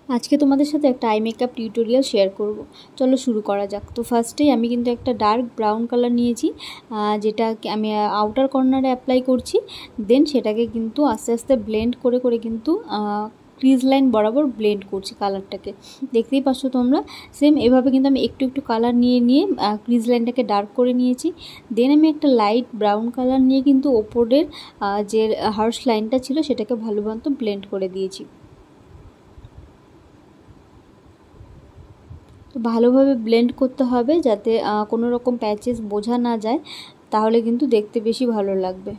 আজকে তোমাদের সাথে একটা আই মেকআপ টিউটোরিয়াল শেয়ার করব। চলো শুরু করা যাক। তো ফার্স্টেই আমি কিন্তু একটা ডার্ক ব্রাউন কালার নিয়েছি, যেটা আমি আউটার কর্নারে অ্যাপ্লাই করছি। দেন সেটাকে কিন্তু আস্তে আস্তে ব্লেন্ড করে করে কিন্তু ক্রিজ লাইন বরাবর ব্লেন্ড করছি কালারটাকে। দেখতেই পাচ্ছ তোমরা, সেম এভাবে কিন্তু আমি একটু একটু কালার নিয়ে নিয়ে ক্রিজ লাইনটাকে ডার্ক করে নিয়েছি। দেন আমি একটা লাইট ব্রাউন কালার নিয়ে কিন্তু ওপরের যে হার্শ লাইনটা ছিল সেটাকে ভালো মতো ব্লেন্ড করে দিয়েছি। তো ভালোভাবে ব্লেন্ড করতে হবে যাতে কোনো রকম প্যাচেস বোঝা না যায়, তাহলে কিন্তু দেখতে বেশি ভালো লাগবে।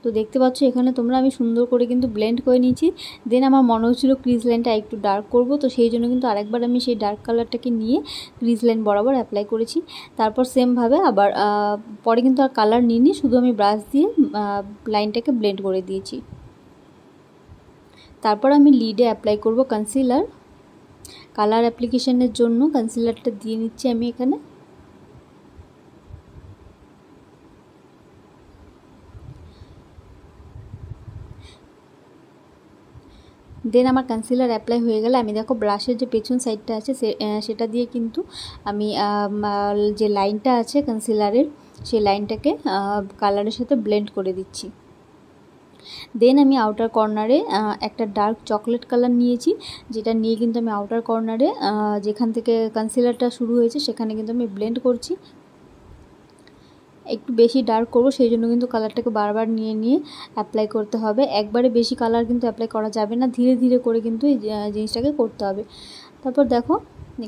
তো দেখতে পাচ্ছ এখানে তোমরা আমি সুন্দর করে কিন্তু ব্লেন্ড করে নিয়েছি। দেন আমার মনে হচ্ছিলো ক্রিজ লাইনটা একটু ডার্ক করব, তো সেই জন্য কিন্তু আরেকবার আমি সেই ডার্ক কালারটাকে নিয়ে ক্রিজ লাইন বরাবর অ্যাপ্লাই করেছি। তারপর সেমভাবে আবার পরে কিন্তু আর কালার নিইনি, শুধু আমি ব্রাশ দিয়ে লাইনটাকে ব্লেন্ড করে দিয়েছি। তারপর আমি লিডে অ্যাপ্লাই করব কনসিলার। কালার অ্যাপ্লিকেশনের জন্য কনসিলারটা দিয়ে নিচ্ছি আমি এখানে। দেন আমার কনসিলার অ্যাপ্লাই হয়ে গেলে আমি দেখো ব্রাশের যে পেছন সাইডটা আছে সেটা দিয়ে কিন্তু আমি যে লাইনটা আছে কনসিলারের সেই লাইনটাকে কালারের সাথে ব্লেন্ড করে দিচ্ছি। দেন আমি আউটার কর্নারে একটা ডার্ক চকলেট কালার নিয়েছি, যেটা নিয়ে কিন্তু আমি আউটার কর্নারে যেখান থেকে কনসিলারটা শুরু হয়েছে সেখানে কিন্তু আমি ব্লেন্ড করছি। একটু বেশি ডার্ক করব, সেই জন্য কিন্তু কালারটাকে বারবার নিয়ে নিয়ে অ্যাপ্লাই করতে হবে। একবারে বেশি কালার কিন্তু অ্যাপ্লাই করা যাবে না, ধীরে ধীরে করে কিন্তু এই জিনিসটাকে করতে হবে। তারপর দেখো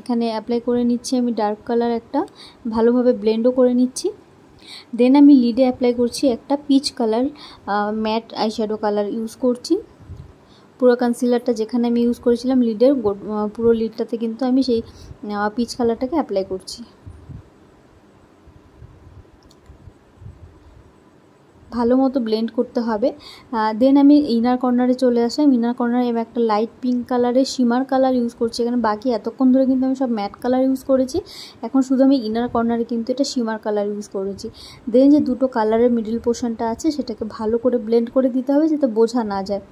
এখানে অ্যাপ্লাই করে নিচ্ছি আমি ডার্ক কালার একটা, ভালোভাবে ব্লেন্ডও করে নিচ্ছি। দেন আমি লিডে অ্যাপ্লাই করছি একটা peach colour matte eyeshadow colour use করছি। পুরো কনসিলারটা যেখানে আমি ইউজ করেছিলাম লিডের পুরো লিডটাতে কিন্তু আমি সেই পিচ কালারটাকে অ্যাপ্লাই করছি। ভালো মতো ব্লেন্ড করতে হবে। দেন আমি ইনার কর্নারে চলে আসলাম। ইনার কর্নারে আমি একটা লাইট পিঙ্ক কালারের শিমার কালার ইউজ করছি এখানে। বাকি এতক্ষণ ধরে কিন্তু আমি সব ম্যাট কালার ইউজ করেছি, এখন শুধু আমি ইনার কর্নারে কিন্তু এটা শিমার কালার ইউজ করেছি। দেন যে দুটো কালারের মিডল পোর্শনটা আছে সেটাকে ভালো করে ব্লেন্ড করে দিতে হবে যাতে বোঝা না যায়।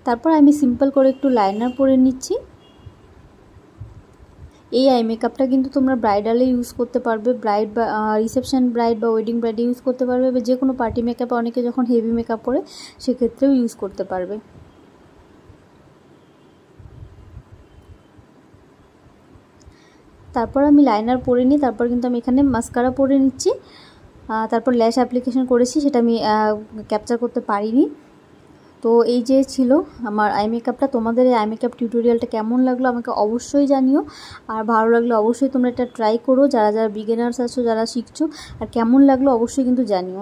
তারপর আমি সিম্পল করে একটু লাইনার পরে নিচ্ছি। এই আই মেকআপটা কিন্তু তোমরা ব্রাইডালে ইউজ করতে পারবে, ব্রাইড বা রিসেপশন ব্রাইড বা ওয়েডিং ব্রাইডে ইউজ করতে পারবে, বা যে কোনো পার্টি মেকআপে অনেকে যখন হেভি মেকআপ করে সেক্ষেত্রেও ইউজ করতে পারবে। তারপর আমি লাইনার পরে নিই, তারপর কিন্তু আমি এখানে মাস্কারা পরে নিচ্ছি। তারপর ল্যাশ অ্যাপ্লিকেশন করেছি, সেটা আমি ক্যাপচার করতে পারিনি। তো এই যে ছিল আমার আই মেকআপটা। তোমাদের এই আই মেকআপ টিউটোরিয়ালটা কেমন লাগলো আমাকে অবশ্যই জানিও, আর ভালো লাগলো অবশ্যই তোমরা এটা ট্রাই করো, যারা যারা বিগিনার্স আছো, যারা শিখছো, আর কেমন লাগলো অবশ্যই কিন্তু জানিও।